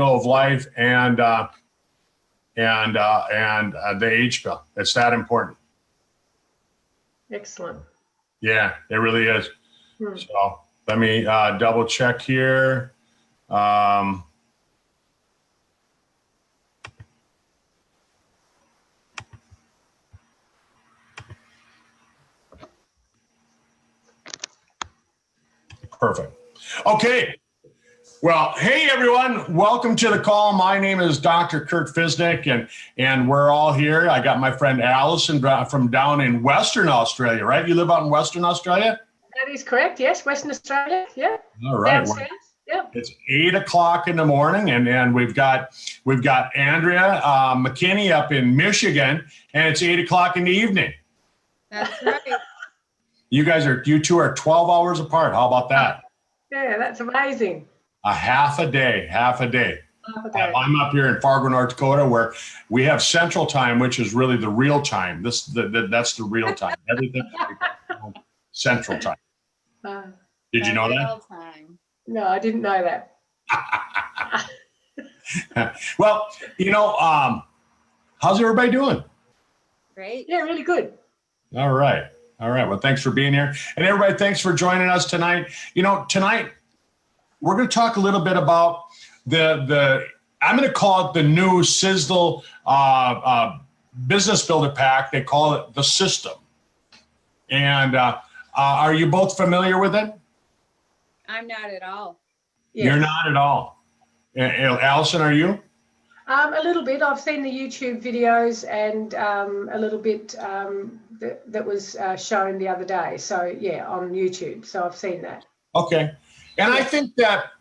of life and the H bill. It's that important. Excellent. Yeah, it really is. So let me double check here. Perfect. Okay. Well, hey everyone, welcome to the call. My name is Dr. Kurt Fisnick, and we're all here. I got my friend Allison from down in Western Australia, right? You live out in Western Australia? That is correct. Yes, Western Australia. Yeah. All right. Well, yeah. It's 8 o'clock in the morning, and we've got Andrea McKinnee up in Michigan, and it's 8 o'clock in the evening. That's right. You two are 12 hours apart. How about that? Yeah, that's amazing. Half a day. I'm up here in Fargo, North Dakota, where we have Central Time, which is really the real time. That's the real time. Everything Central Time. Did you know that? Time. No, I didn't know that. Well, how's everybody doing? Great. Yeah, really good. All right. Well, thanks for being here. And everybody, thanks for joining us tonight. Tonight, we're going to talk a little bit about I'm going to call it the new Sisel Business Builder Pack. They call it the system. And are you both familiar with it? I'm not at all. Yes. You're not at all. Allison, are you? A little bit. I've seen the YouTube videos and a little bit that was shown the other day. So yeah, on YouTube. So I've seen that. Okay. And I think that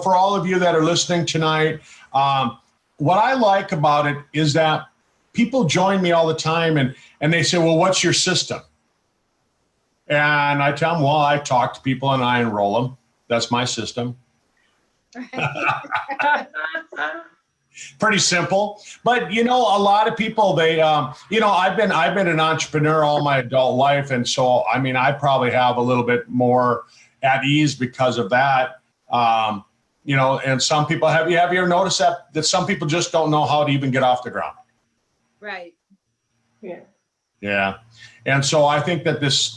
for all of you that are listening tonight, what I like about it is that people join me all the time and they say, well, what's your system? And I tell them, well, I talk to people and I enroll them. That's my system. Pretty simple. But, a lot of people, they, I've been an entrepreneur all my adult life. And so, I probably have a little bit more at ease because of that. And some people, have you ever noticed that some people just don't know how to even get off the ground? Right. Yeah. Yeah. And so I think that this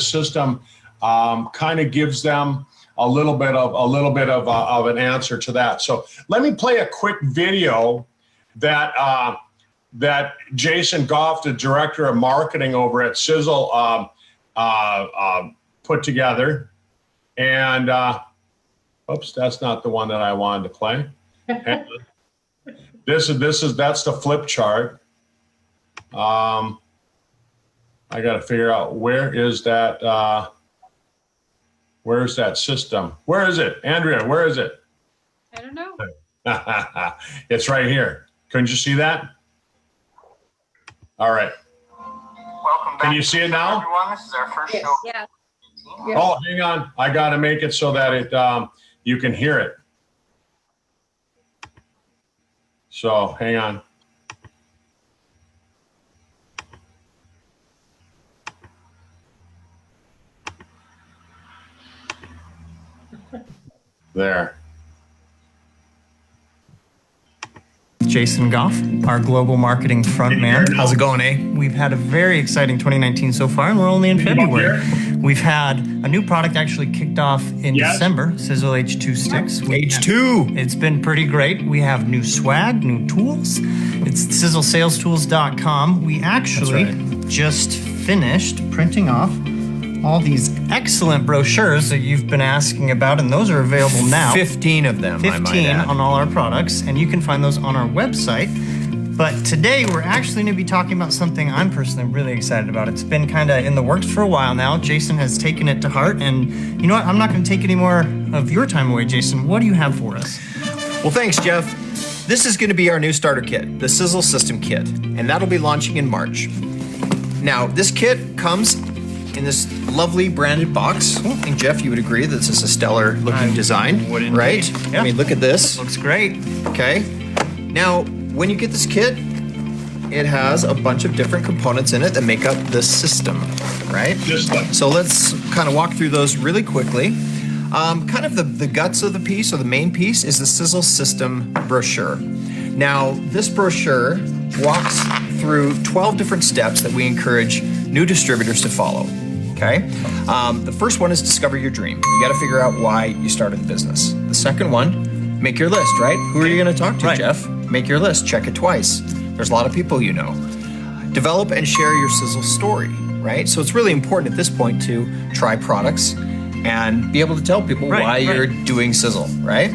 system kind of gives them a little bit of an answer to that. So let me play a quick video that Jason Goff, the director of marketing over at Sisel, put together. And oops, that's not the one that I wanted to play. That's the flip chart. I got to figure out where's that system? Where is it? Andrea, where is it? I don't know. It's right here. Couldn't you see that? All right. Welcome back. Can you see it now? Everyone, this is our first show. Yeah. Oh, hang on. I got to make it so that you can hear it. So hang on. There. Jason Goff, our global marketing front man. How's it going, eh? We've had a very exciting 2019 so far, and we're only in February. We've had a new product actually kicked off in December, Sisel H2 sticks. H2. It's been pretty great. We have new swag, new tools. It's siselsalestools.com. We actually just finished printing off all these excellent brochures that you've been asking about, and those are available now. 15 of them, 15 on all our products, and you can find those on our website. But today we're actually going to be talking about something I'm personally really excited about. It's been kind of in the works for a while now. Jason has taken it to heart, and you know what? I'm not going to take any more of your time away, Jason. What do you have for us? Well, thanks, Jeff. This is going to be our new starter kit, the Sisel System Kit, and that'll be launching in March. Now, this kit comes in this lovely branded box. I think, Jeff, you would agree that this is a stellar looking design, right? Yeah. I mean, look at this. Looks great. Okay. Now, when you get this kit, it has a bunch of different components in it that make up the system, right? So let's kind of walk through those really quickly. kind of the guts of the piece, or the main piece, is the Sisel System brochure. Now, this brochure walks through 12 different steps that we encourage new distributors to follow. Okay? The first one is discover your dream. You got to figure out why you started the business. The second one, make your list, right? Who are you going to talk to, Right. Jeff? Make your list. Check it twice. There's a lot of people you know. Develop and share your Sisel story, right? So it's really important at this point to try products and be able to tell people Right, why you're right. doing Sisel, right?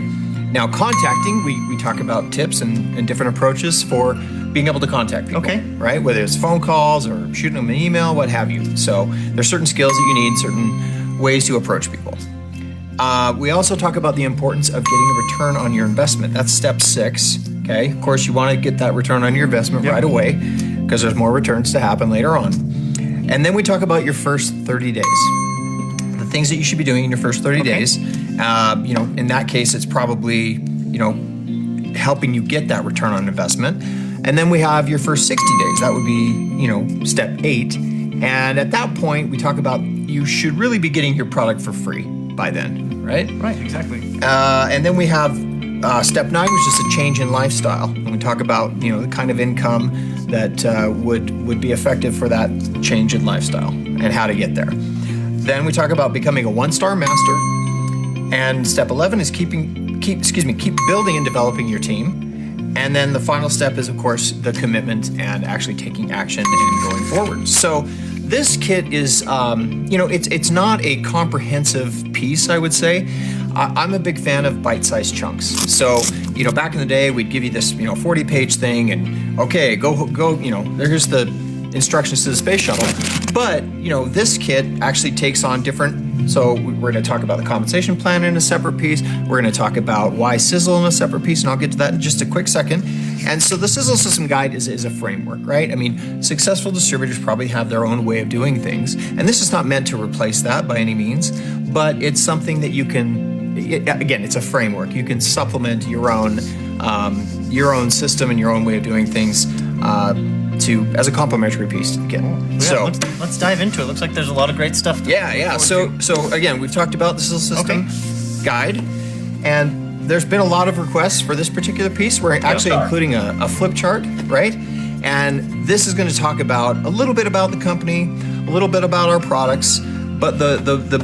Now, contacting, we talk about tips and different approaches for being able to contact people, Okay. right? Whether it's phone calls or shooting them an email, what have you. So there's certain skills that you need, certain ways to approach people. We also talk about the importance of getting a return on your investment. That's step 6, okay? Of course, you want to get that return on your investment right away because there's more returns to happen later on. And then we talk about your first 30 days. The things that you should be doing in your first 30 days. In that case, it's probably, helping you get that return on investment. And then we have your first 60 days. That would be, step 8. And at that point, we talk about you should really be getting your product for free by then, right? Right, exactly. And then we have step 9, which is a change in lifestyle. And we talk about, the kind of income that would be effective for that change in lifestyle and how to get there. Then we talk about becoming a 1-star master. And step 11 is keep building and developing your team. And then the final step is, of course, the commitment and actually taking action and going forward. So this kit is, it's not a comprehensive piece, I would say. I'm a big fan of bite-sized chunks. So, back in the day, we'd give you this, 40-page thing and, okay, go, there's the instructions to the space shuttle. But, this kit actually takes on different, so we're going to talk about the compensation plan in a separate piece. We're going to talk about why Sisel in a separate piece, and I'll get to that in just a quick second. And so the Sisel System Guide is a framework, right? I mean, successful distributors probably have their own way of doing things. And this is not meant to replace that by any means, but it's something that you can, again, it's a framework. You can supplement your own system and your own way of doing things as a complementary piece to the kit. Yeah, let's dive into it. Looks like there's a lot of great stuff. Yeah. So again, we've talked about the Sisel System Guide, and there's been a lot of requests for this particular piece. We're actually including a flip chart, right? And this is going to talk about a little bit about the company, a little bit about our products, but the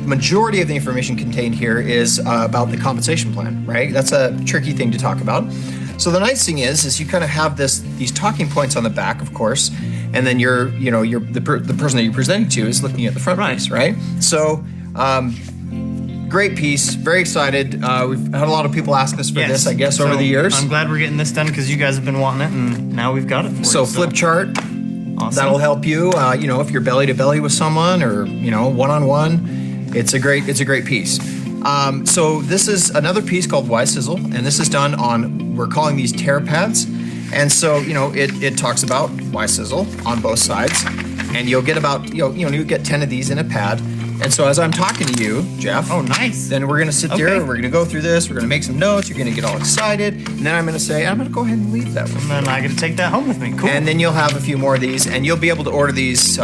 majority of the information contained here is about the compensation plan, right? That's a tricky thing to talk about. So the nice thing is you kind of have these talking points on the back, of course, and then the person that you're presenting to is looking at the front piece, right? So great piece, very excited. We've had a lot of people ask us for this, I guess, over the years. I'm glad we're getting this done because you guys have been wanting it, and now we've got it for you. So flip chart, awesome. That'll help you. If you're belly to belly with someone, or one-on-one, it's a great piece. So this is another piece called Why Sisel, and this is done on, we're calling these tear pads. And so, it talks about why Sisel on both sides, and you'll get about, you get 10 of these in a pad. And so as I'm talking to you, Jeff. Oh, nice. Then we're going to sit there, and we're going to go through this, we're going to make some notes, you're going to get all excited, and then I'm going to say, I'm going to go ahead and leave that with And then I get to take that home with me. Cool. And then you'll have a few more of these, and you'll be able to order these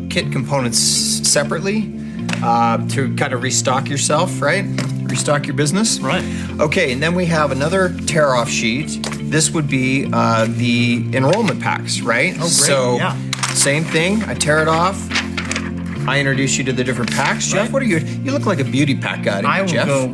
kit components separately to kind of restock yourself, right? Restock your business. Right. Okay, and then we have another tear-off sheet. This would be the enrollment packs, right? Oh, great. So, yeah. Same thing. I tear it off. I introduce you to the different packs. Jeff, what are you? You look like a beauty pack guy, I will Jeff. go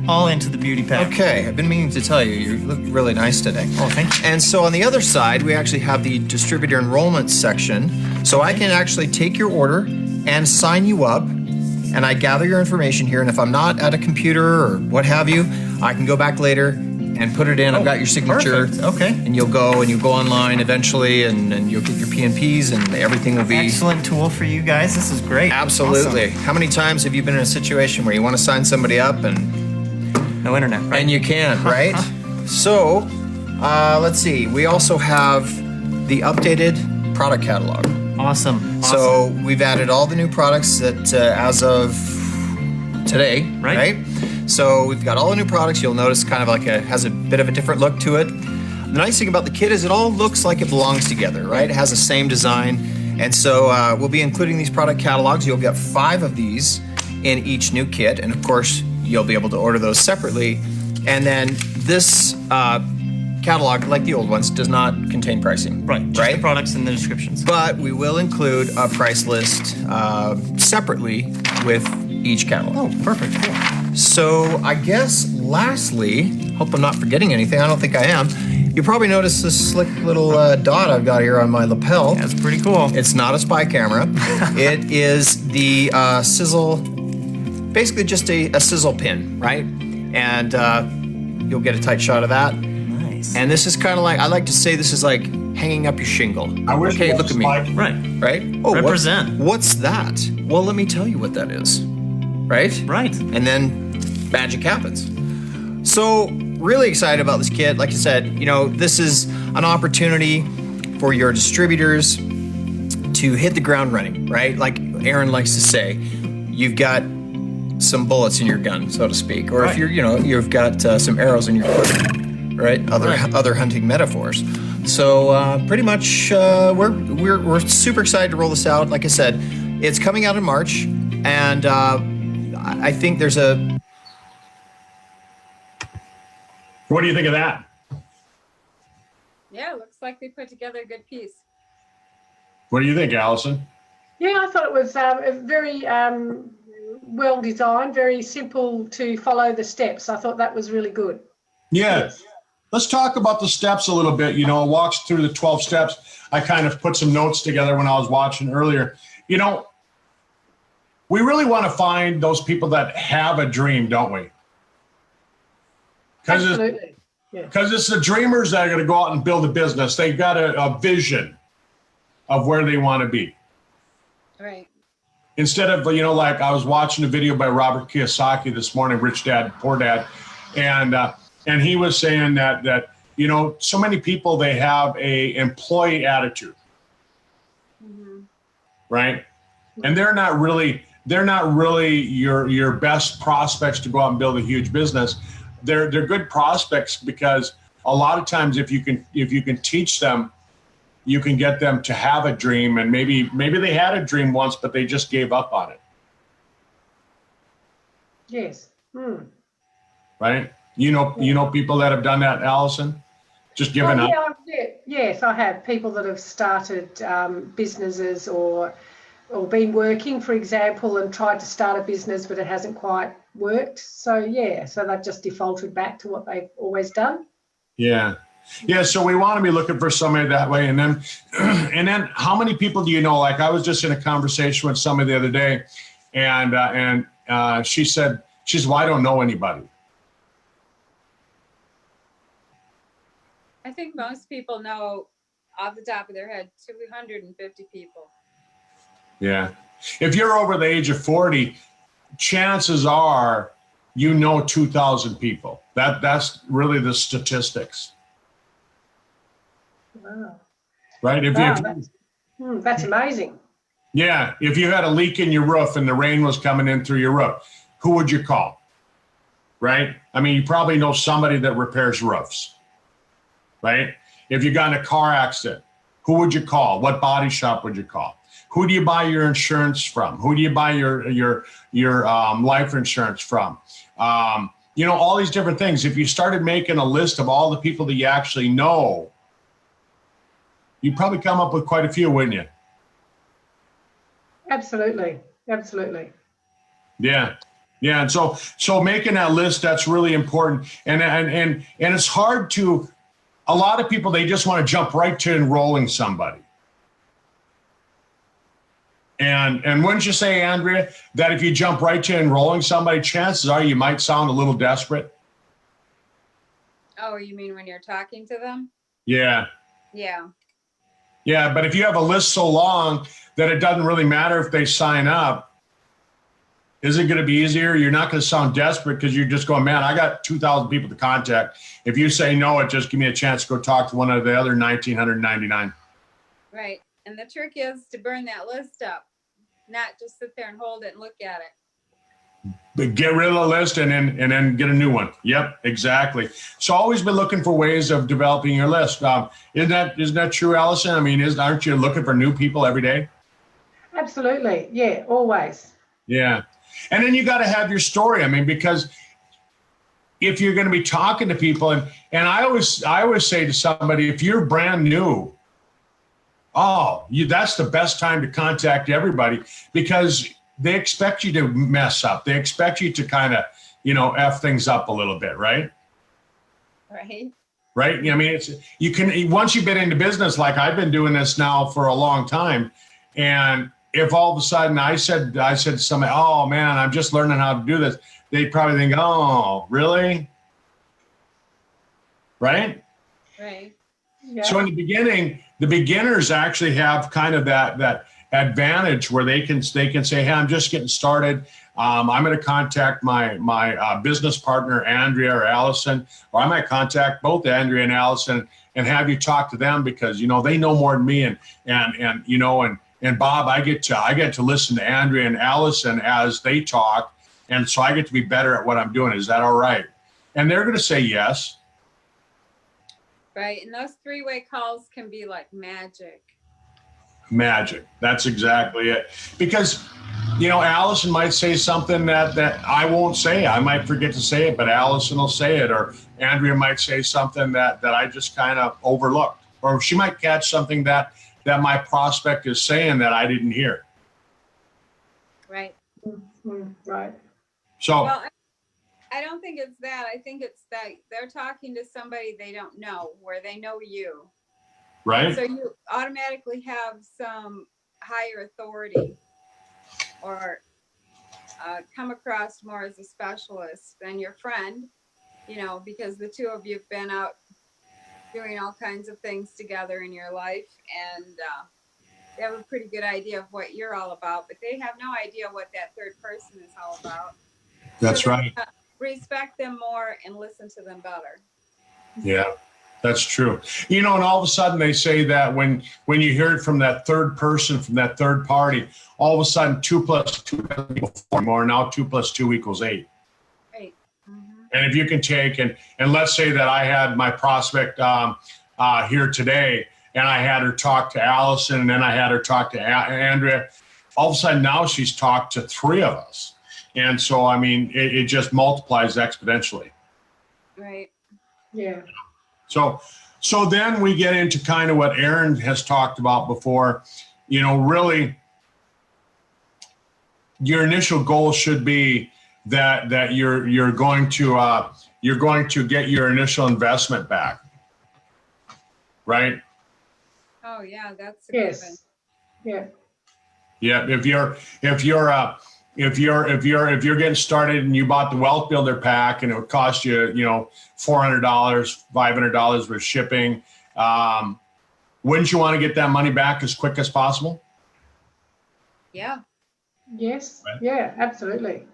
all into the beauty pack. Okay, I've been meaning to tell you, you look really nice today. Oh, thank you. And so on the other side, we actually have the distributor enrollment section. So I can actually take your order and sign you up, and I gather your information here. And if I'm not at a computer or what have you, I can go back later and put it in. I've got your signature. Perfect. Okay. And you'll go online eventually, and you'll get your P&Ps, and everything will be Excellent tool for you guys. This is great. Absolutely. Awesome. How many times have you been in a situation where you want to sign somebody up No internet, right? and you can't, right? So, let's see. We also have the updated product catalog. Awesome. So we've added all the new products that as of today, right? So we've got all the new products. You'll notice kind of like has a bit of a different look to it. The nice thing about the kit is it all looks like it belongs together, right? It has the same design. And so we'll be including these product catalogs. You'll get 5 of these in each new kit. And of course, you'll be able to order those separately. And then this catalog, like the old ones, does not contain pricing. Right. Just the products in the descriptions. But we will include a price list separately with each catalog. Oh, perfect. Cool. So I guess lastly, hope I'm not forgetting anything. I don't think I am. You probably noticed this slick little dot I've got here on my lapel. That's pretty cool. It's not a spy camera. It is the Sisel, basically just a Sisel pin, right? And you'll get a tight shot of that. Nice. And this is kind of like, I like to say this is like hanging up your shingle. I wish Okay, it look was at me. like- Right. Right? Oh, Represent. What's that? Well, let me tell you what that is. Right? Right. And then magic happens. So really excited about this kit. Like I said, you know, this is an opportunity for your distributors to hit the ground running, right? Like Aaron likes to say, you've got some bullets in your gun, so to speak, or if you're, you know, you've got some arrows in your quiver, right? Other hunting metaphors. So pretty much, we're super excited to roll this out. Like I said, it's coming out in March, and I think there's a. What do you think of that? Yeah, looks like they put together a good piece. What do you think, Allison? Yeah, I thought it was very well designed, very simple to follow the steps. I thought that was really good. Yeah. Let's talk about the steps a little bit. You know, it walks through the 12 steps. I kind of put some notes together when I was watching earlier. You know, we really want to find those people that have a dream, don't we? Absolutely. Because it's the dreamers that are going to go out and build a business. They've got a vision of where they want to be. Right. Instead of, you know, like I was watching a video by Robert Kiyosaki this morning, Rich Dad, Poor Dad, and he was saying that you know, so many people, they have a employee attitude, right? And they're not really your best prospects to go out and build a huge business. They're good prospects because a lot of times if you can teach them, you can get them to have a dream, and maybe they had a dream once, but they just gave up on it. Yes. Right? You know people that have done that, Allison? Just given up. Yes, I have people that have started businesses or been working, for example, and tried to start a business, but it hasn't quite worked. So they've just defaulted back to what they've always done. Yeah. So we want to be looking for somebody that way. And then how many people do you know? Like I was just in a conversation with somebody the other day, and she said, well, I don't know anybody. I think most people know off the top of their head 250 people. Yeah. If you're over the age of 40, chances are you know 2,000 people. That's really the statistics. Wow. Right? That's amazing. Yeah. If you had a leak in your roof and the rain was coming in through your roof, who would you call? Right? I mean, you probably know somebody that repairs roofs. Right? If you got in a car accident, who would you call? What body shop would you call? Who do you buy your insurance from? Who do you buy your life insurance from? You know, all these different things. If you started making a list of all the people that you actually know, you'd probably come up with quite a few, wouldn't you? Absolutely. Yeah. And so making that list, that's really important. And it's hard to, a lot of people, they just want to jump right to enrolling somebody. And wouldn't you say, Andrea, that if you jump right to enrolling somebody, chances are you might sound a little desperate? Oh, you mean when you're talking to them? Yeah. Yeah. But if you have a list so long that it doesn't really matter if they sign up, is it going to be easier? You're not going to sound desperate because you're just going, man, I got 2,000 people to contact. If you say no, it just give me a chance to go talk to one of the other 1,999. Right. And the trick is to burn that list up, not just sit there and hold it and look at it. But get rid of the list and then get a new one. Yep, exactly. So always been looking for ways of developing your list. Isn't that true, Allison? I mean, aren't you looking for new people every day? Absolutely. Yeah, always. Yeah. And then you got to have your story. I mean, because if you're going to be talking to people, and I always say to somebody, if you're brand new, that's the best time to contact everybody, because they expect you to mess up. They expect you to kind of, F things up a little bit, right? Right. Right. I mean, once you've been into business, like I've been doing this now for a long time. And if all of a sudden I said to somebody, oh man, I'm just learning how to do this, they'd probably think, oh, really? Right. Right. Yeah. So in the beginning, the beginners actually have kind of that advantage where they can say, hey, I'm just getting started. I'm going to contact my business partner, Andrea or Allison, or I might contact both Andrea and Allison and have you talk to them, because, they know more than me. And Bob, I get to listen to Andrea and Allison as they talk. And so I get to be better at what I'm doing. Is that all right? And they're going to say yes. Right. And those three-way calls can be like magic. Magic. That's exactly it. Because, Allison might say something that I won't say. I might forget to say it, but Allison will say it. Or Andrea might say something that I just kind of overlooked. Or she might catch something that my prospect is saying that I didn't hear. Right. Mhm. Right. So, Well, I don't think it's that. I think it's that they're talking to somebody they don't know, where they know you. right? So you automatically have some higher authority, or come across more as a specialist than your friend, because the two of you have been out doing all kinds of things together in your life, and they have a pretty good idea of what you're all about, but they have no idea what that third person is all about. That's So right. Respect them more and listen to them better. Yeah, that's true. And all of a sudden they say that when you hear it from that third person, from that third party, all of a sudden 2 + 2 doesn't equal 4 more. Now 2 + 2 = 8. Right. Mm-hmm. And if you can take and let's say that I had my prospect here today, and I had her talk to Allison, and then I had her talk to Andrea. All of a sudden now she's talked to 3 of us. And so, I mean, it just multiplies exponentially. Right. Yeah. So then we get into kind of what Aaron has talked about before. Really, your initial goal should be that you're going to get your initial investment back, right? Oh yeah, that's a given. Yes. Yeah. Yeah. If you're getting started and you bought the Wealth Builder Pack and it would cost you, $400, $500 with shipping, wouldn't you want to get that money back as quick as possible? Yeah. Yes. Right. Yeah, absolutely.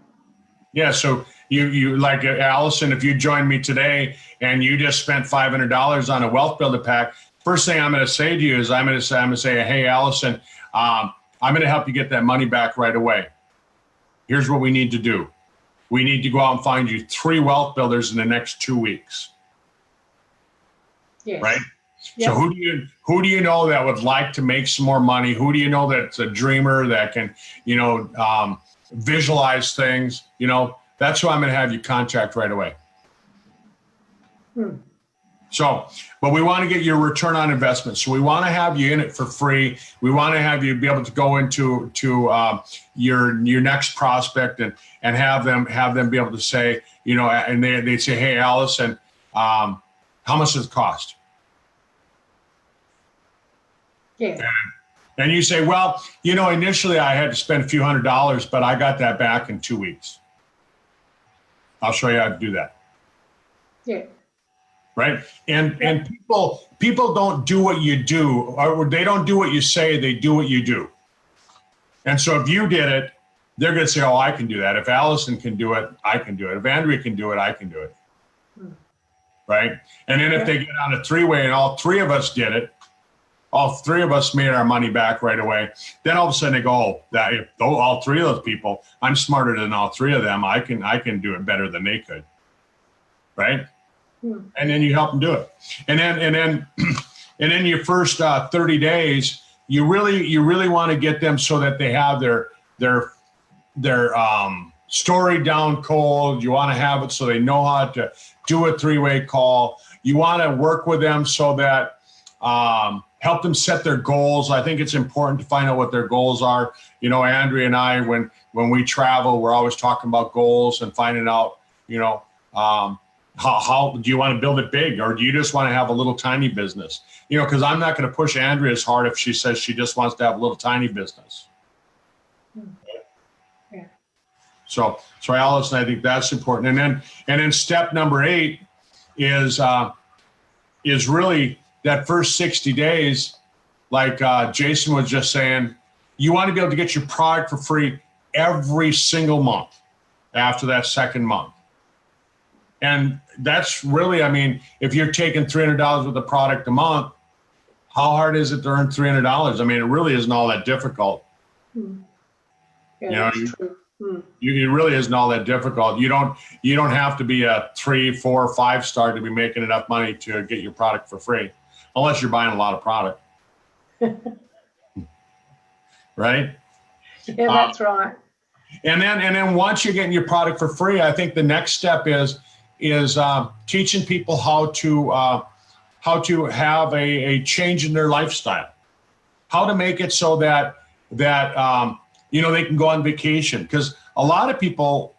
Yeah. So you like Allison, if you joined me today and you just spent $500 on a Wealth Builder Pack, first thing I'm going to say to you is I'm going to say, hey, Allison, I'm going to help you get that money back right away. Here's what we need to do. We need to go out and find you 3 wealth builders in the next 2 weeks. Yes. Right? Yep. So who do you know that would like to make some more money? Who do you know that's a dreamer that can, visualize things? That's who I'm going to have you contact right away. So, but we want to get your return on investment. So we want to have you in it for free. We want to have you be able to go into your next prospect and have them be able to say, and they say, hey, Allison, how much does it cost? Yeah. And you say, well, initially I had to spend a few $100s, but I got that back in 2 weeks. I'll show you how to do that. Yeah. Right. And people don't do what you do, or they don't do what you say, they do what you do. And so if you did it, they're going to say, oh, I can do that. If Allison can do it, I can do it. If Andrea can do it, I can do it. Right. And then if they get on a 3-way and all 3 of us did it, all 3 of us made our money back right away, then all of a sudden they go, oh, that if all 3 of those people, I'm smarter than all 3 of them, I can do it better than they could. Right. And then you help them do it. And then your first 30 days, you really want to get them so that they have their story down cold. You want to have it so they know how to do a three-way call. You want to work with them so that help them set their goals. I think it's important to find out what their goals are. You know, Andrea and I, when we travel, we're always talking about goals and finding out, you know, how do you want to build it big, or do you just want to have a little tiny business? You know, because I'm not going to push Andrea as hard if she says she just wants to have a little tiny business. Yeah. So Allison, I think that's important. And then step number 8 is really that first 60 days, like Jason was just saying, you want to be able to get your product for free every single month after that second month. And that's really, I mean, if you're taking $300 worth of product a month, how hard is it to earn $300? I mean, it really isn't all that difficult. Yeah, You know, that's true. it really isn't all that difficult. You don't have to be a 3, 4, 5 star to be making enough money to get your product for free, unless you're buying a lot of product. Right? Yeah, that's right. And then once you're getting your product for free, I think the next step is teaching people how to have a change in their lifestyle, how to make it so that you know, they can go on vacation, because a lot of people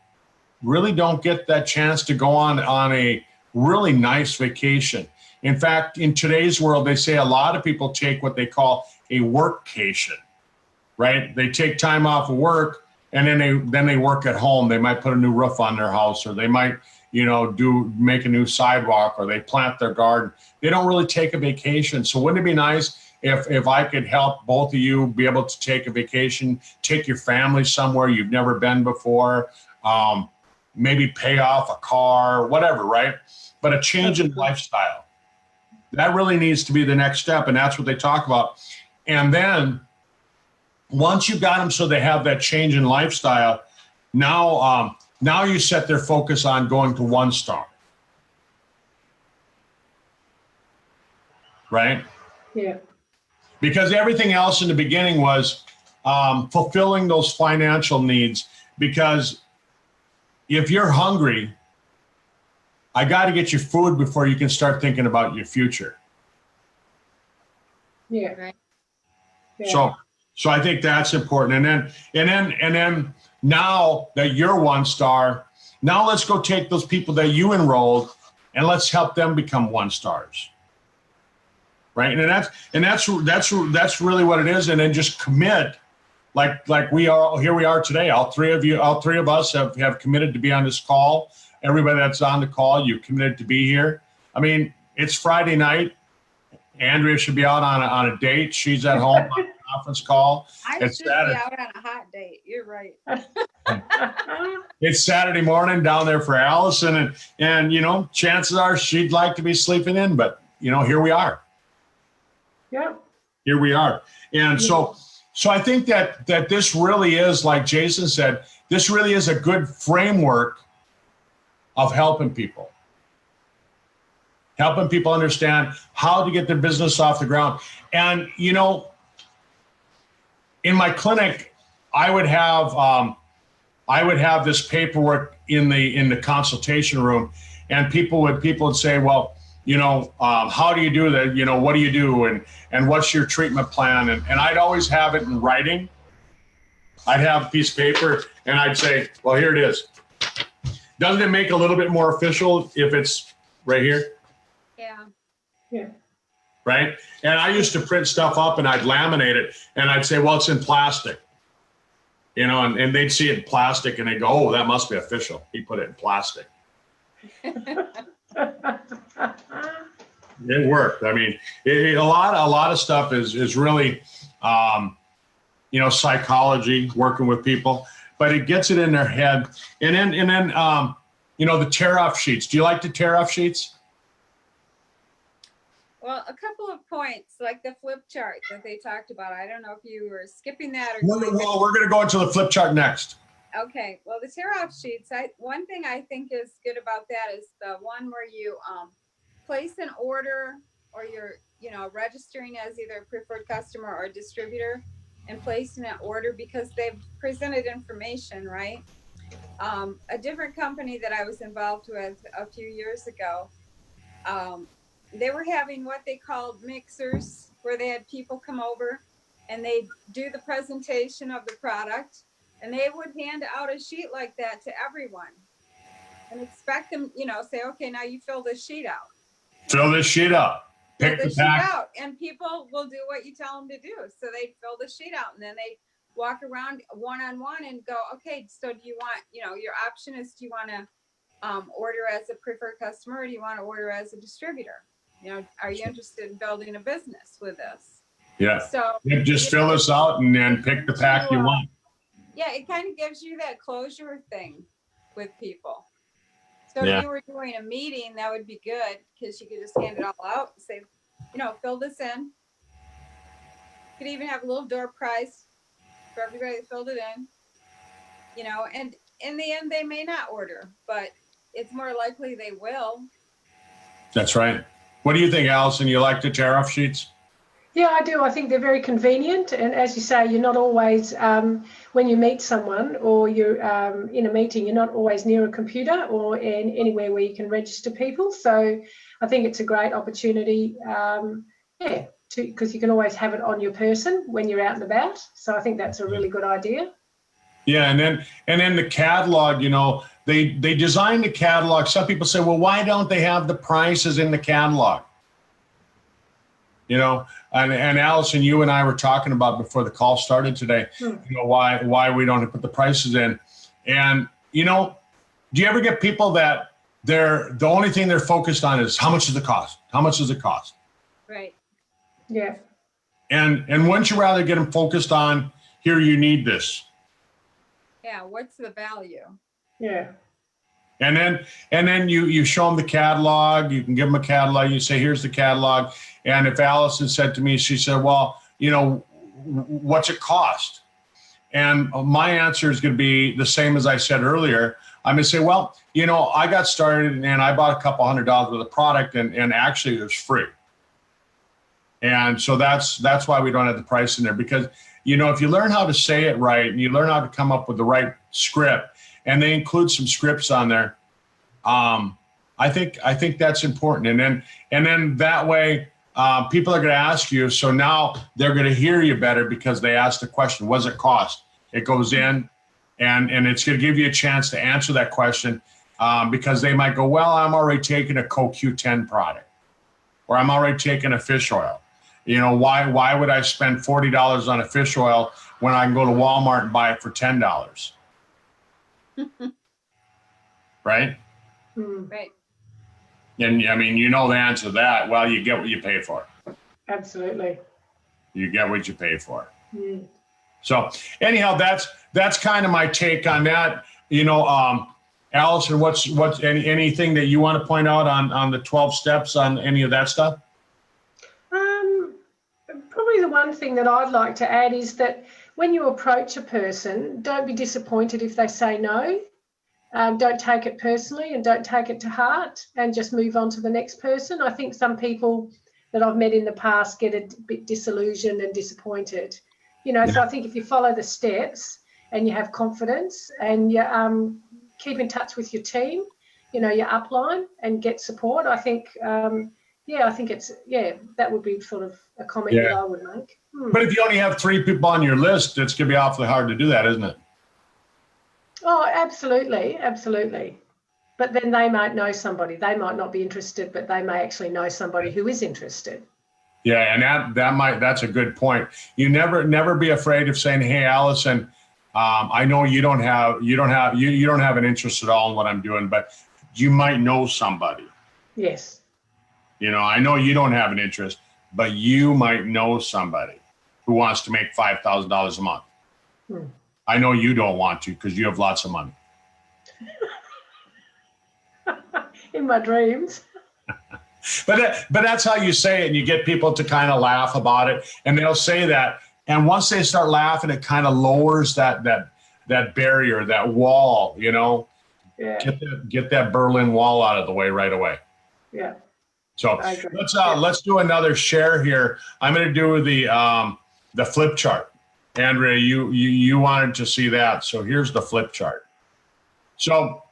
really don't get that chance to go on a really nice vacation. In fact, in today's world, they say a lot of people take what they call a workcation, right? They take time off of work and then they work at home. They might put a new roof on their house, or they might, you know, make a new sidewalk, or they plant their garden. They don't really take a vacation. So wouldn't it be nice if I could help both of you be able to take a vacation, take your family somewhere you've never been before, maybe pay off a car, whatever, right? But a change in lifestyle. That really needs to be the next step, and that's what they talk about. And then once you got them so they have that change in lifestyle, now you set their focus on going to 1 star. Right? Yeah. Because everything else in the beginning was fulfilling those financial needs. Because if you're hungry, I got to get you food before you can start thinking about your future. Yeah. Right. Yeah. So I think that's important. And then now that you're 1 star, now let's go take those people that you enrolled and let's help them become 1 stars. Right. And that's really what it is. And then just commit, like we are, here we are today. All three of us have committed to be on this call. Everybody that's on the call, you've committed to be here. I mean, it's Friday night. Andrea should be out on a date. She's at home on a conference call. I should be out on a hot date. You're right. It's Saturday morning down there for Allison, and you know, chances are she'd like to be sleeping in, but you know, here we are. Yeah. Here we are. And so I think that this really is, like Jason said, this really is a good framework of helping people understand how to get their business off the ground. And, you know, in my clinic, I would have this paperwork in the consultation room, and people would say, well, you know, how do you do that? You know, what do you do? And what's your treatment plan? And I'd always have it in writing. I'd have a piece of paper and I'd say, well, here it is. Doesn't it make a little bit more official if it's right here? Yeah. Yeah. Right? And I used to print stuff up and I'd laminate it and I'd say, well, it's in plastic. You know, and they'd see it in plastic and they'd go, oh, that must be official. He put it in plastic. It worked. I mean, a lot of stuff is really, you know, psychology, working with people, but it gets it in their head. And then, you know, the tear off sheets. Do you like the tear off sheets? Well, a couple of points, like the flip chart that they talked about. I don't know if you were skipping that or Well, we're going to go into the flip chart next. Okay. Well, the tear off sheets, one thing I think is good about that is the one where you place an order, or you're, you know, registering as either a preferred customer or a distributor and placing an order because they've presented information, right? A different company that I was involved with a few years ago, they were having what they called mixers, where they had people come over and they do the presentation of the product, and they would hand out a sheet like that to everyone and expect them, say, okay, now you fill this sheet out. Fill this sheet up. Fill Pick the this sheet pack. out, and people will do what you tell them to do. So they fill the sheet out, and then they walk around one-on-one and go, okay, so do you want, your option is, do you want to order as a preferred customer, or do you want to order as a distributor? Are you interested in building a business with this? Yeah. So Just fill this out and then pick the pack you want. Yeah, it kind of gives you that closure thing with people. So Yeah. if you were doing a meeting, that would be good, because you could just hand it all out and say, fill this in. You could even have a little door prize for everybody that filled it in. And in the end, they may not order, but it's more likely they will. That's right. What do you think, Allison? You like the tariff sheets? Yeah, I do. I think they're very convenient. And as you say, you're not always, when you meet someone or you're in a meeting, you're not always near a computer or anywhere where you can register people. So I think it's a great opportunity, because you can always have it on your person when you're out and about. So I think that's a really good idea. Yeah, and then the catalog, they designed the catalog. Some people say, well, why don't they have the prices in the catalog? And Allison, you and I were talking about before the call started today, why we don't put the prices in. And, do you ever get people that the only thing they're focused on is how much does it cost? How much does it cost? Right. Yeah. And wouldn't you rather get them focused on, here, you need this? Yeah. What's the value? Yeah. And then you show them the catalog. You can give them a catalog. You say, here's the catalog. And if Allison said to me, she said, well, what's it cost? And my answer is going to be the same as I said earlier. I'm going to say, well, I got started and I bought a couple $100 worth of product, and actually it was free. And so that's why we don't have the price in there, because, if you learn how to say it right and you learn how to come up with the right script, and they include some scripts on there, I think that's important. And then that way, people are going to ask you. So now they're going to hear you better because they asked the question, what does it cost? It goes in, and it's going to give you a chance to answer that question, because they might go, well, I'm already taking a CoQ10 product, or I'm already taking a fish oil. Why would I spend $40 on a fish oil when I can go to Walmart and buy it for $10? Right? Right. And I mean, the answer to that. Well, you get what you pay for. Absolutely. You get what you pay for. Mm. So anyhow, that's kind of my take on that. Allison, what's anything that you want to point out on the 12 steps on any of that stuff? Probably the one thing that I'd like to add is that when you approach a person, don't be disappointed if they say no. Don't take it personally and don't take it to heart, and just move on to the next person. I think some people that I've met in the past get a bit disillusioned and disappointed. So I think if you follow the steps and you have confidence and you keep in touch with your team, your upline, and get support, I think, that would be sort of a comment that I would make. But if you only have 3 people on your list, it's going to be awfully hard to do that, isn't it? Oh, absolutely. Absolutely. But then they might know somebody. They might not be interested, but they may actually know somebody who is interested. Yeah, and that's a good point. You never be afraid of saying, "Hey, Allison, I know you don't have an interest at all in what I'm doing, but you might know somebody." Yes. I know you don't have an interest, but you might know somebody who wants to make $5,000 a month. I know you don't want to because you have lots of money. In my dreams. But that's how you say it, and you get people to kind of laugh about it, and they'll say that. And once they start laughing, it kind of lowers that barrier, that wall, Yeah. Get that Berlin Wall out of the way right away. Yeah. So let's do another share here. I'm going to do the flip chart. Andrea, you wanted to see that, so here's the flip chart. So,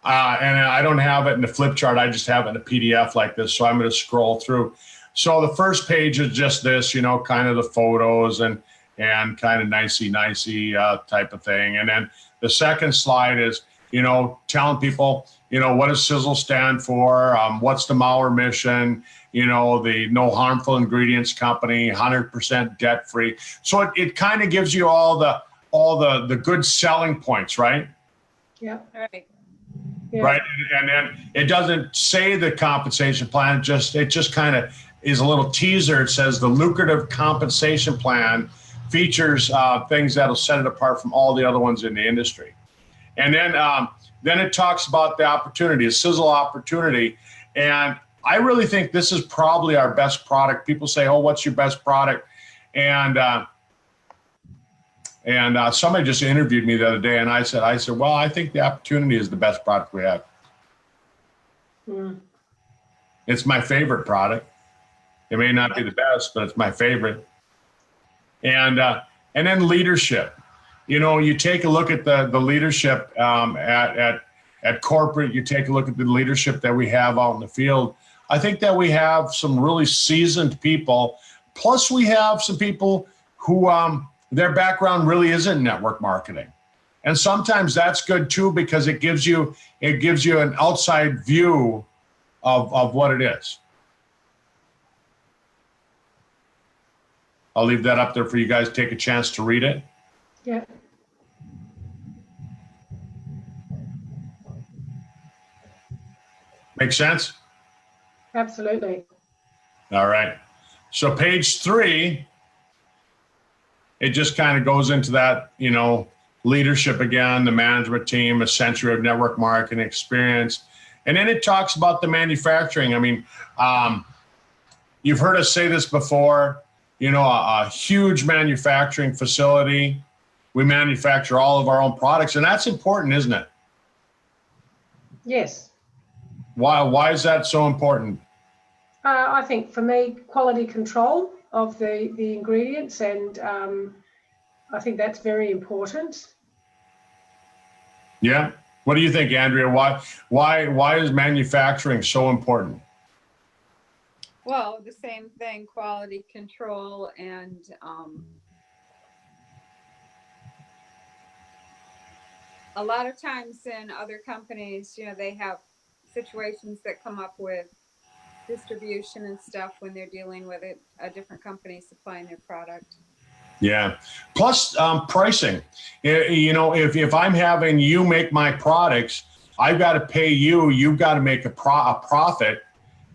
and I don't have it in the flip chart. I just have it in a PDF like this. So I'm going to scroll through. So the first page is just this, kind of the photos and kind of nicey type of thing. And then the second slide is, telling people, what does Sisel stand for? What's the Mauer mission? The no harmful ingredients company, 100% debt free. So it kind of gives you all the good selling points, right? Yeah. Right. Yeah. Right. And then it doesn't say the compensation plan. It just kind of is a little teaser. It says the lucrative compensation plan features things that'll set it apart from all the other ones in the industry. And then it talks about the opportunity, a Sisel opportunity. And I really think this is probably our best product. People say, oh, what's your best product? And somebody just interviewed me the other day, and I said, well, I think the opportunity is the best product we have. Mm. It's my favorite product. It may not be the best, but it's my favorite. And then leadership. You take a look at the leadership at corporate. You take a look at the leadership that we have out in the field. I think that we have some really seasoned people. Plus, we have some people who their background really isn't network marketing, and sometimes that's good too because it gives you an outside view of what it is. I'll leave that up there for you guys to take a chance to read it. Yeah. Make sense? Absolutely. All right. So page 3, it just kind of goes into that, leadership again, the management team, a century of network marketing experience. And then it talks about the manufacturing. I mean, you've heard us say this before, a huge manufacturing facility. We manufacture all of our own products, and that's important, isn't it? Yes. Why is that so important? I think for me, quality control of the ingredients, and I think that's very important. Yeah. What do you think, Andrea? Why is manufacturing so important? Well, the same thing, quality control and a lot of times in other companies, they have situations that come up with distribution and stuff when they're dealing with a different company supplying their product. Yeah. Plus pricing. If I'm having you make my products, I've got to pay you. You've got to make a profit.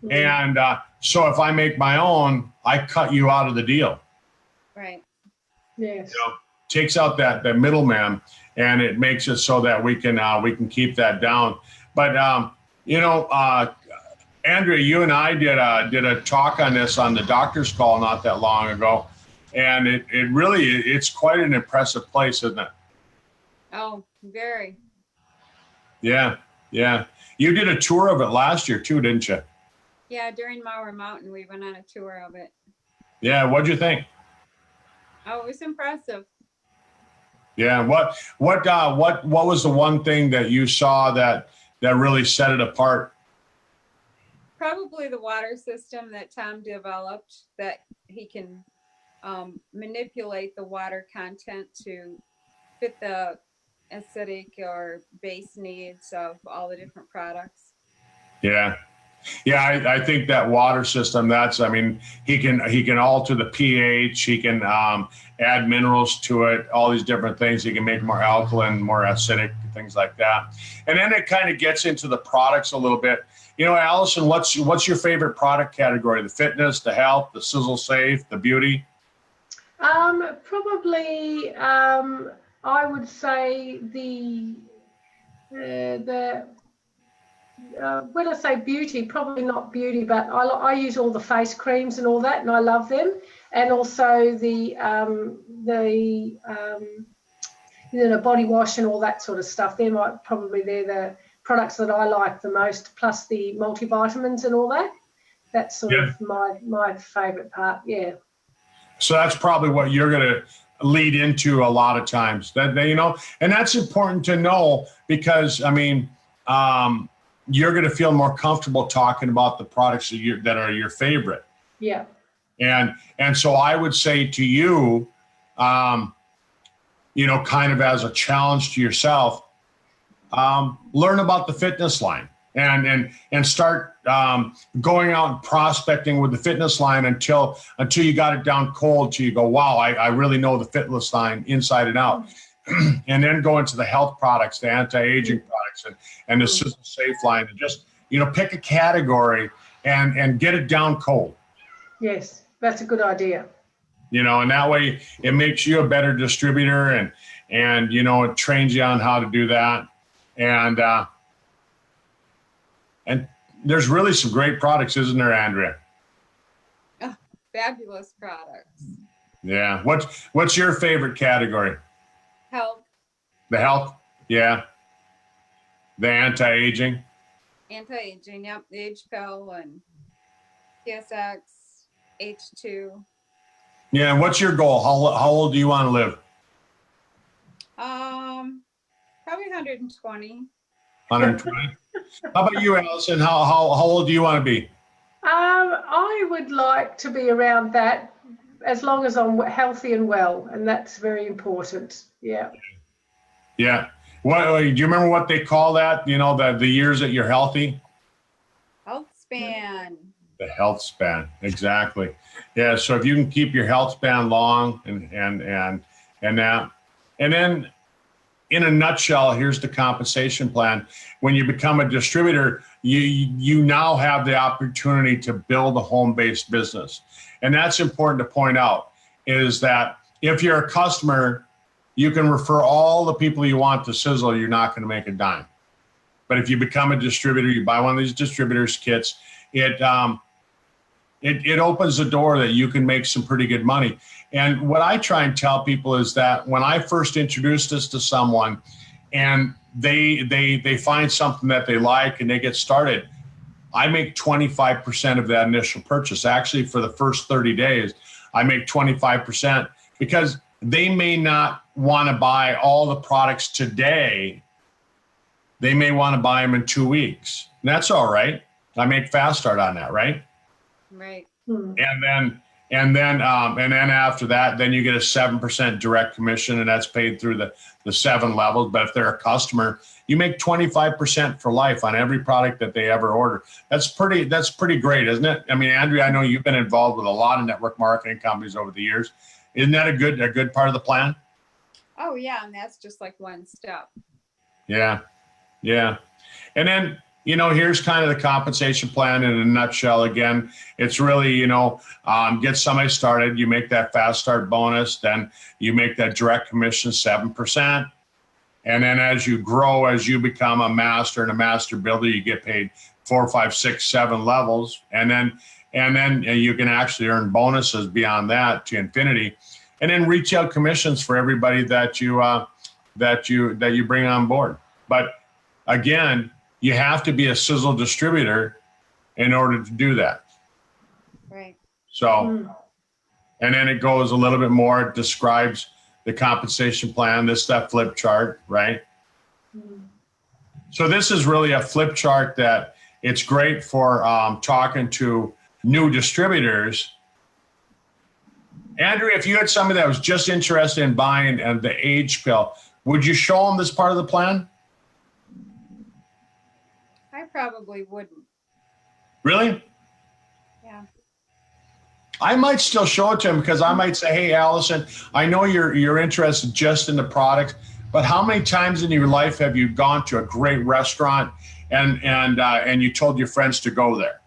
Mm-hmm. And so if I make my own, I cut you out of the deal. Right. Yes. Takes out that middleman, and it makes it so that we can keep that down. But Andrea, you and I did a talk on this on the doctor's call not that long ago, and it's quite an impressive place, isn't it? Oh, very. Yeah. You did a tour of it last year too, didn't you? Yeah, during Mauer Mountain, we went on a tour of it. Yeah, what'd you think? Oh, it was impressive. Yeah, what was the one thing that you saw that really set it apart? Probably the water system that Tom developed, that he can manipulate the water content to fit the acidic or base needs of all the different products. Yeah, I think that water system, he can alter the pH, he can add minerals to it, all these different things. He can make more alkaline, more acidic, things like that. And then it kind of gets into the products a little bit. Allison, what's your favorite product category? The fitness, the health, the Sisel Safe, the beauty? Probably, I would say when I say beauty, probably not beauty, but I use all the face creams and all that, and I love them. And also the body wash and all that sort of stuff. They're the products that I like the most, plus the multivitamins and all that. That's sort of my favorite part. Yeah. So that's probably what you're going to lead into a lot of times that they, and that's important to know because I mean, you're going to feel more comfortable talking about the products that are your favorite. Yeah. And so I would say to you, kind of as a challenge to yourself, learn about the fitness line and start going out and prospecting with the fitness line until you got it down cold, till you go, wow, I really know the fitness line inside and out. And then go into the health products, the anti-aging products, and the Sisel Safe line, and just pick a category and get it down cold. Yes, that's a good idea. And that way it makes you a better distributor, and it trains you on how to do that. And there's really some great products, isn't there, Andrea? Oh, fabulous products. Yeah. What's your favorite category? Health. The health? Yeah. The anti-aging? Anti-aging, yep. The age pill and TSX, H2. Yeah. And what's your goal? How old do you want to live? Probably 120. 120. How about you, Allison? How old do you want to be? I would like to be around that as long as I'm healthy and well, and that's very important. Yeah. Yeah. Do you remember what they call that? The years that you're healthy? Health span. The health span, exactly. Yeah. So if you can keep your health span long and that, and then in a nutshell, here's the compensation plan. When you become a distributor, you now have the opportunity to build a home-based business. And that's important to point out, is that if you're a customer, you can refer all the people you want to Sisel, you're not going to make a dime. But if you become a distributor, you buy one of these distributors kits, it opens the door that you can make some pretty good money. And what I try and tell people is that when I first introduced this to someone and they find something that they like and they get started, I make 25% of that initial purchase. Actually, for the first 30 days, I make 25% because they may not want to buy all the products today. They may want to buy them in 2 weeks. And that's all right. I make fast start on that, right? Right. And then after that, then you get a 7% direct commission, and that's paid through the 7 levels. But if they're a customer, you make 25% for life on every product that they ever order. That's pretty great, isn't it? I mean, Andrea, I know you've been involved with a lot of network marketing companies over the years. Isn't that a good part of the plan? Oh yeah, and that's just like one step. Yeah. And then, here's kind of the compensation plan in a nutshell. Again, it's really, get somebody started. You make that fast start bonus, then you make that direct commission 7%. And then as you grow, as you become a master and a master builder, you get paid 4, 5, 6, 7 levels. And then you can actually earn bonuses beyond that to infinity. And then retail commissions for everybody that you bring on board. But again, you have to be a Sisel distributor in order to do that. Right. So, and then it goes a little bit more, it describes the compensation plan, that flip chart, right? So this is really a flip chart that it's great for talking to new distributors. Andrea, if you had somebody that was just interested in buying the age pill, would you show them this part of the plan? I probably wouldn't. Really? Yeah. I might still show it to him because I might say, hey, Allison, I know you're interested just in the product, but how many times in your life have you gone to a great restaurant and you told your friends to go there?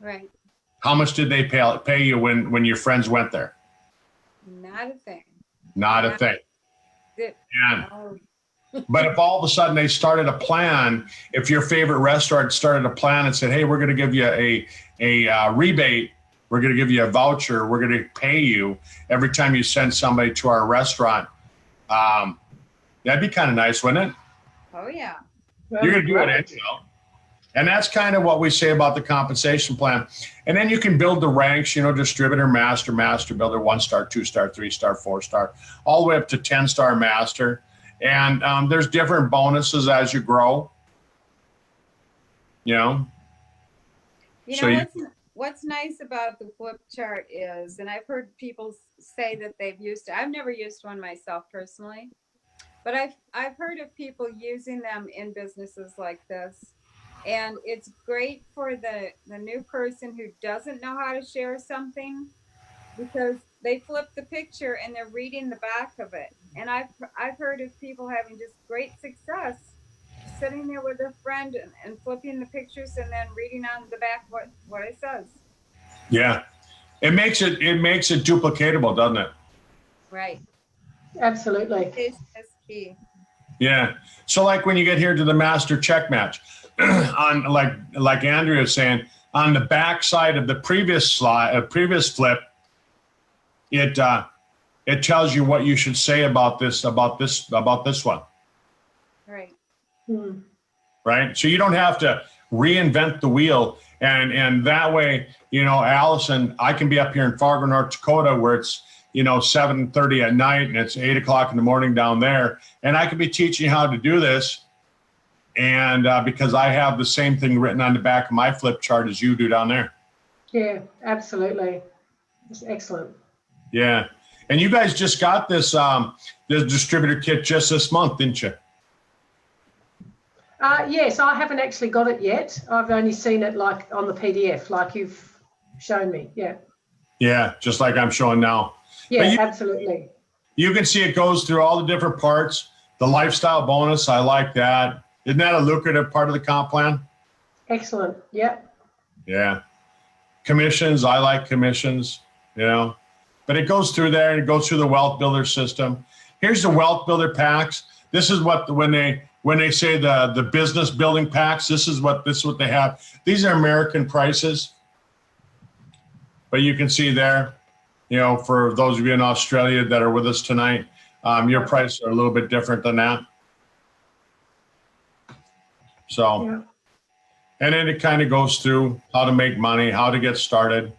Right. How much did they pay you when your friends went there? Not a thing. Not a thing. And, Oh, but if all of a sudden they started a plan, if your favorite restaurant started a plan and said, hey, we're going to give you a rebate, we're going to give you a voucher, we're going to pay you every time you send somebody to our restaurant, that'd be kind of nice, wouldn't it? oh yeah. You're going to do it anyhow. And that's kind of what we say about the compensation plan. And then you can build the ranks, distributor, master, master builder, 1-star, 2-star, 3-star, 4-star, all the way up to 10-star master. And there's different bonuses as you grow. What's nice about the flip chart is, and I've heard people say that they've used it. I've never used one myself personally, but I've heard of people using them in businesses like this. And it's great for the new person who doesn't know how to share something, because they flip the picture and they're reading the back of it. And I've heard of people having just great success sitting there with a friend and flipping the pictures and then reading on the back what it says. Yeah. It makes it duplicatable, doesn't it? Right. Absolutely. It's key. Yeah. So like when you get here to the master check match, on like Andrea was saying, on the back side of the previous flip, it tells you what you should say about this one. Right. Right. So you don't have to reinvent the wheel. And that way, Allison, I can be up here in Fargo, North Dakota, where it's, 7:30 at night and it's 8 o'clock in the morning down there. And I could be teaching you how to do this. And because I have the same thing written on the back of my flip chart as you do down there. Yeah, absolutely. It's excellent. Yeah. And you guys just got this distributor kit just this month, didn't you? Yes, I haven't actually got it yet. I've only seen it like on the PDF, like you've shown me. Yeah. Yeah, just like I'm showing now. Yeah, absolutely. You can see it goes through all the different parts. The lifestyle bonus, I like that. Isn't that a lucrative part of the comp plan? Excellent. Yep. Yeah. Commissions, I like commissions, but it goes through there and it goes through the wealth builder system. Here's the wealth builder packs. This is what, when they say the business building packs, this is what they have. These are American prices, but you can see there, for those of you in Australia that are with us tonight, your prices are a little bit different than that. So, yeah. And then it kind of goes through how to make money, how to get started,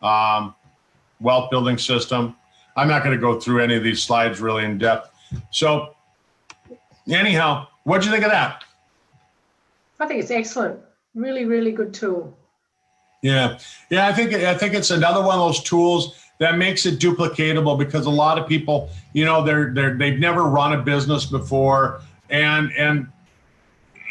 wealth building system. I'm not going to go through any of these slides really in depth. So anyhow, what'd you think of that? I think it's excellent. Really, really good tool. Yeah. I think it's another one of those tools that makes it duplicatable, because a lot of people, they've never run a business before. And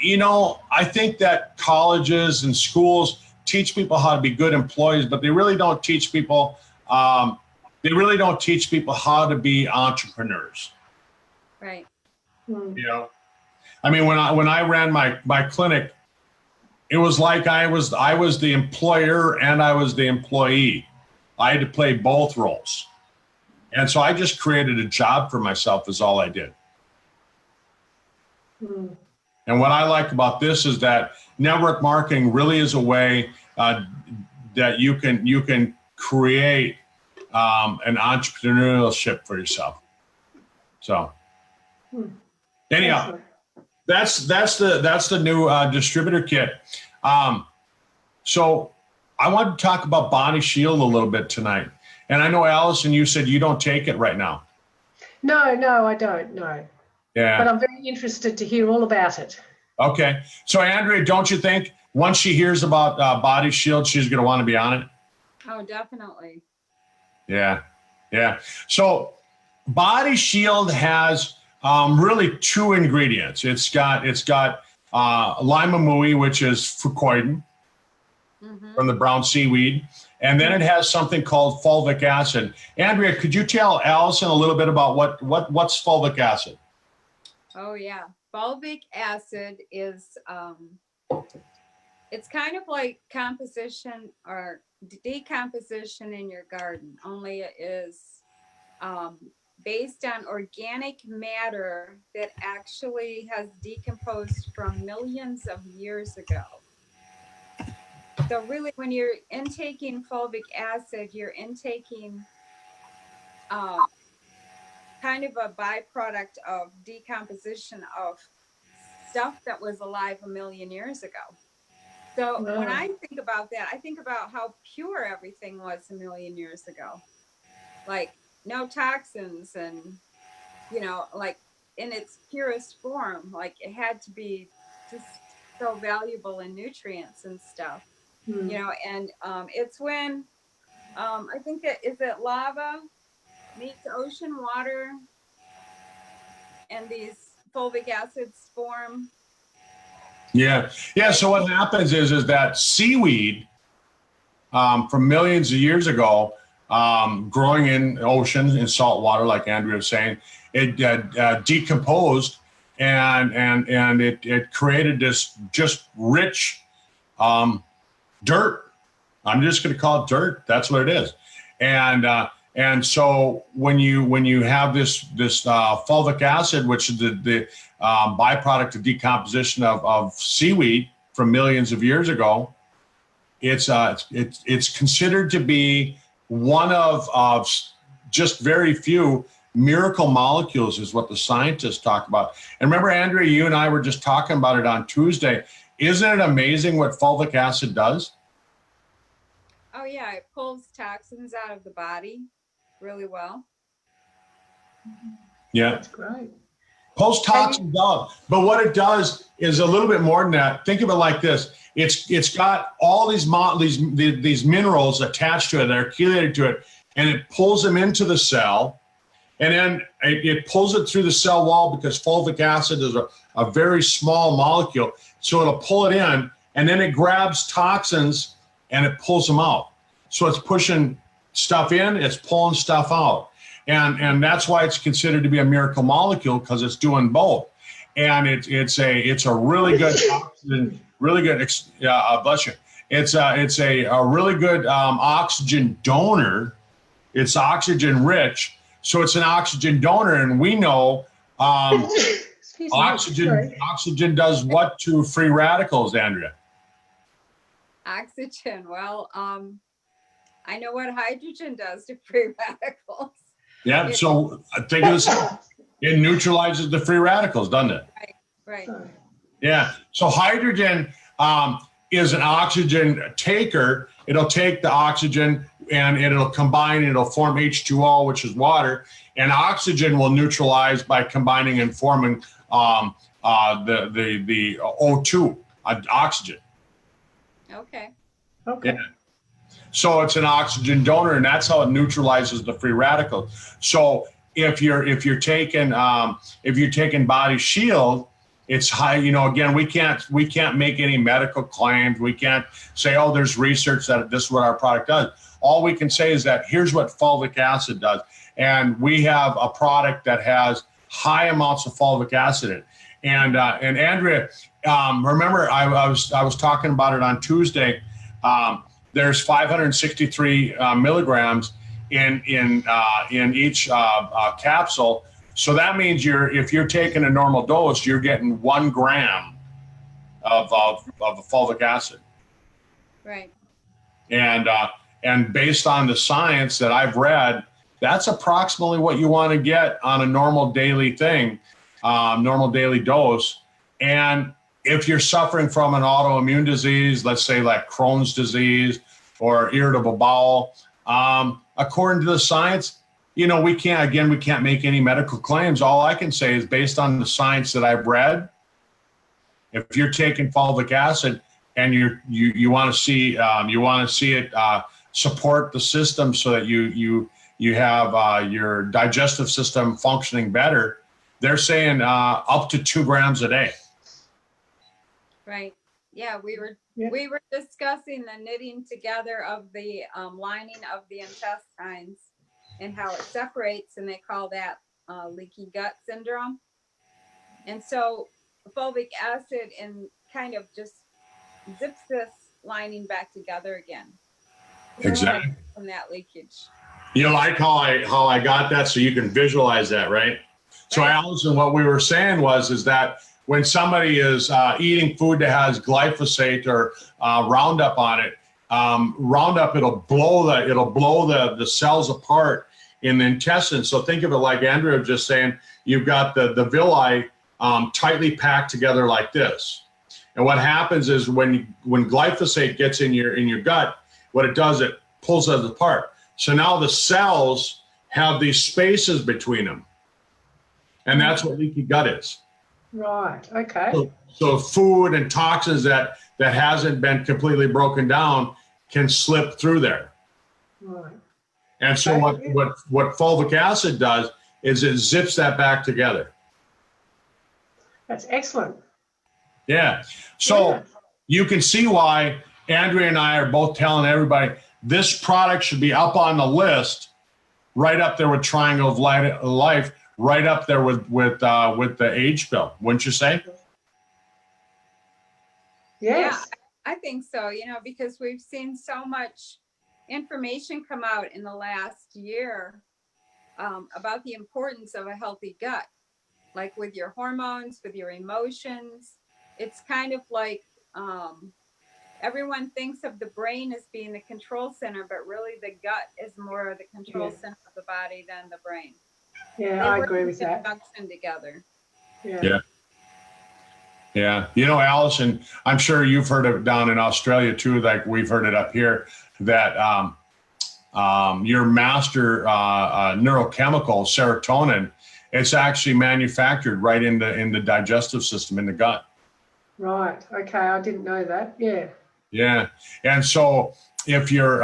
I think that colleges and schools teach people how to be good employees, but they really don't teach people. They really don't teach people how to be entrepreneurs. Right. I mean, when I ran my clinic, it was like I was the employer and I was the employee. I had to play both roles, and so I just created a job for myself. Is all I did. And what I like about this is that network marketing really is a way that you can create an entrepreneurship for yourself. So anyhow, that's the new distributor kit. So I want to talk about Body Shield a little bit tonight. And I know, Allison, you said you don't take it right now. No, I don't. No. Yeah. But I'm very interested to hear all about it. Okay. So Andrea, don't you think once she hears about Body Shield, she's going to want to be on it? Oh, definitely. Yeah. So Body Shield has really two ingredients. It's got limamui, which is fucoidan from the brown seaweed. And then it has something called fulvic acid. Andrea, could you tell Allison a little bit about what's fulvic acid? Oh yeah. Fulvic acid is, it's kind of like composition or decomposition in your garden, only it is based on organic matter that actually has decomposed from millions of years ago. So really, when you're intaking fulvic acid, you're intaking kind of a byproduct of decomposition of stuff that was alive a million years ago. So when Wow. I think about that, I think about how pure everything was a million years ago. Like no toxins and, like in its purest form, like it had to be just so valuable in nutrients and stuff, and it's when I think is it lava meets ocean water and these fulvic acids form. Yeah. So what happens is that seaweed from millions of years ago, growing in oceans in salt water, like Andrea was saying, it decomposed and it created this just rich dirt. I'm just going to call it dirt. That's what it is. And so when you have this fulvic acid, which is the byproduct of decomposition of seaweed from millions of years ago, it's considered to be one of just very few miracle molecules, is what the scientists talk about. And remember, Andrea, you and I were just talking about it on Tuesday. Isn't it amazing what fulvic acid does? Oh yeah, it pulls toxins out of the body really well. Yeah. That's great. Pulls toxins out. But what it does is a little bit more than that. Think of it like this. It's got all these minerals attached to it, they're accumulated to it, and it pulls them into the cell, and then it pulls it through the cell wall because fulvic acid is a very small molecule. So it'll pull it in, and then it grabs toxins and it pulls them out. So it's pushing stuff in, it's pulling stuff out. And that's why it's considered to be a miracle molecule, because it's doing both. And it's a really good oxygen, really good, bless you. It's a really good oxygen donor. It's oxygen rich. So it's an oxygen donor. And we know oxygen does what to free radicals, Andrea? Oxygen. Well, I know what hydrogen does to free radicals. Yeah. So think of this. It neutralizes the free radicals, doesn't it? Right. Yeah. So hydrogen is an oxygen taker. It'll take the oxygen and it'll combine. It'll form H2O, which is water, and oxygen will neutralize by combining and forming the O2, oxygen. Okay. Yeah. So it's an oxygen donor, and that's how it neutralizes the free radicals. So if you're taking Body Shield, it's high. Again, we can't make any medical claims. We can't say, oh, there's research that this is what our product does. All we can say is that here's what fulvic acid does, and we have a product that has high amounts of fulvic acid in it. And Andrea, remember I was talking about it on Tuesday. There's 563 milligrams in each capsule. So that means if you're taking a normal dose, you're getting 1 gram of fulvic acid. Right. And based on the science that I've read, that's approximately what you want to get on a normal daily thing, normal daily dose. And if you're suffering from an autoimmune disease, let's say like Crohn's disease or irritable bowel, according to the science, we can't make any medical claims. All I can say is based on the science that I've read, if you're taking fulvic acid and you want to see it support the system so that you have your digestive system functioning better, they're saying up to 2 grams a day. Right. Yeah, we were discussing the knitting together of the lining of the intestines and how it separates, and they call that leaky gut syndrome. And so fulvic acid kind of just zips this lining back together again. Exactly. From that leakage. You like how I got that, so you can visualize that, right? So Allison, what we were saying is that when somebody is eating food that has glyphosate or Roundup on it, Roundup, it'll blow the cells apart in the intestine. So think of it like Andrea was just saying, you've got the villi tightly packed together like this. And what happens is when glyphosate gets in your gut, what it does, it pulls it apart. So now the cells have these spaces between them. And that's what leaky gut is. Right. Okay. So food and toxins that hasn't been completely broken down can slip through there. Right. And so what fulvic acid does is it zips that back together. That's excellent. Yeah. So Yeah. you can see why Andrea and I are both telling everybody this product should be up on the list, right up there with Triangle of Life, right up there with the age pill, wouldn't you say? Yes. I think so, you know, because we've seen so much information come out in the last year about the importance of a healthy gut, like with your hormones, with your emotions. It's kind of like everyone thinks of the brain as being the control center, but really the gut is more of the control center of the body than the brain. Yeah, I agree with that. Function together. Yeah. Yeah. You know, Allison, I'm sure you've heard of it down in Australia too, like we've heard it up here, that your master neurochemical, serotonin, it's actually manufactured right in the digestive system, in the gut. Right. Okay. I didn't know that. Yeah. Yeah. And so if you're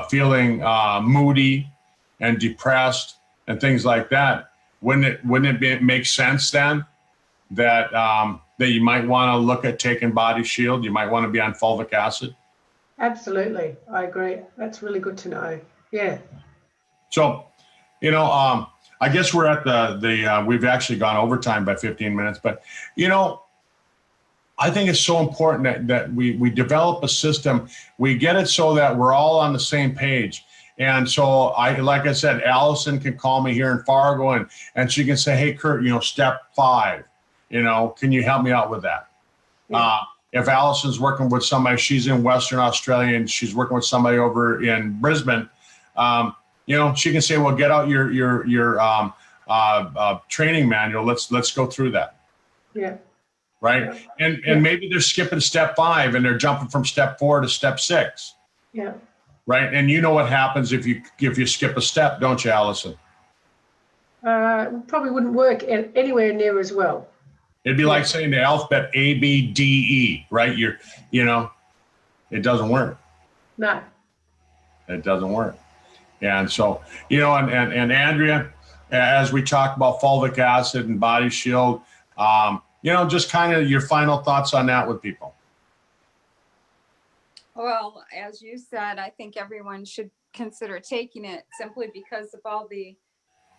feeling moody and depressed and things like that, wouldn't it make sense then that you might want to look at taking Body Shield? You might want to be on fulvic acid. Absolutely. I agree. That's really good to know. Yeah. So, you know, I guess we're at the we've actually gone overtime by 15 minutes, but you know, I think it's so important that we develop a system, we get it so that we're all on the same page. And so like I said, Allison can call me here in Fargo and she can say, hey, Kurt, you know, step 5, you know, can you help me out with that? Yeah. If Allison's working with somebody, she's in Western Australia and she's working with somebody over in Brisbane, you know, she can say, well, get out your training manual. Let's go through that. Yeah. Right. And maybe they're skipping step 5 and they're jumping from step 4 to step 6. Yeah. Right. And you know what happens if you skip a step, don't you, Allison? Probably wouldn't work anywhere near as well. It'd be like saying the alphabet A, B, D, E, right? You know, it doesn't work. No. It doesn't work. And so, you know, and Andrea, as we talk about fulvic acid and Body Shield, you know, just kind of your final thoughts on that with people. Well, as you said, I think everyone should consider taking it simply because of all the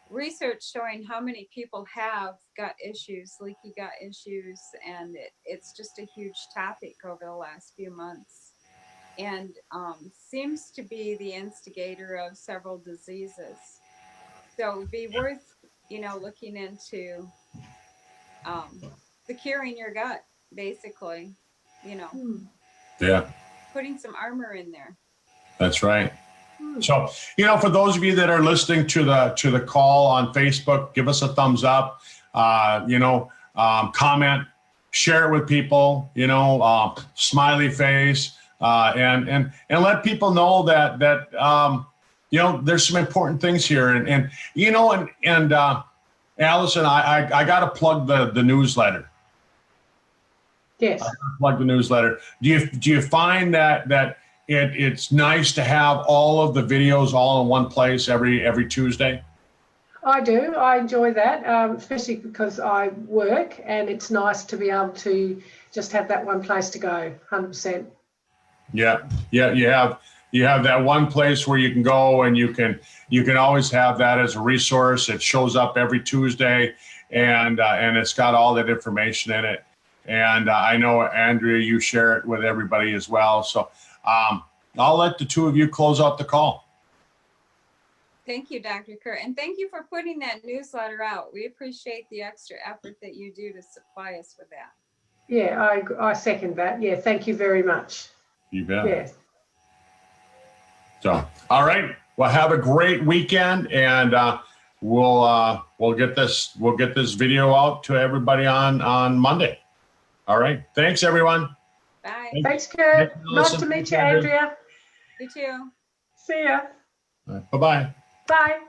research showing how many people have gut issues, leaky gut issues, and it's just a huge topic over the last few months, and seems to be the instigator of several diseases. So it would be worth, you know, looking into securing your gut, basically, you know. Yeah. Putting some armor in there. That's right. So, you know, for those of you that are listening to the call on Facebook, give us a thumbs up, you know, comment, share it with people, you know, smiley face, and let people know that you know, there's some important things here. And you know, and Allison, I got to plug the newsletter. Yes. Plug the newsletter. Do you find that it's nice to have all of the videos all in one place every Tuesday? I do. I enjoy that, especially because I work and it's nice to be able to just have that one place to go, 100%. Yeah. You have that one place where you can go and you can always have that as a resource. It shows up every Tuesday and it's got all that information in it. And I know, Andrea, you share it with everybody as well. So I'll let the two of you close out the call. Thank you, Dr. Kurt. And thank you for putting that newsletter out. We appreciate the extra effort that you do to supply us with that. Yeah, I second that. Yeah, thank you very much. You bet. Yes. So, all right. Well, have a great weekend, and we'll get this video out to everybody on Monday. All right. Thanks, everyone. Bye. Thanks, Kurt. Thanks, Nice Allison. to meet Thanks, you, Andrea. Andrea. You too. See ya. All right, bye-bye. Bye.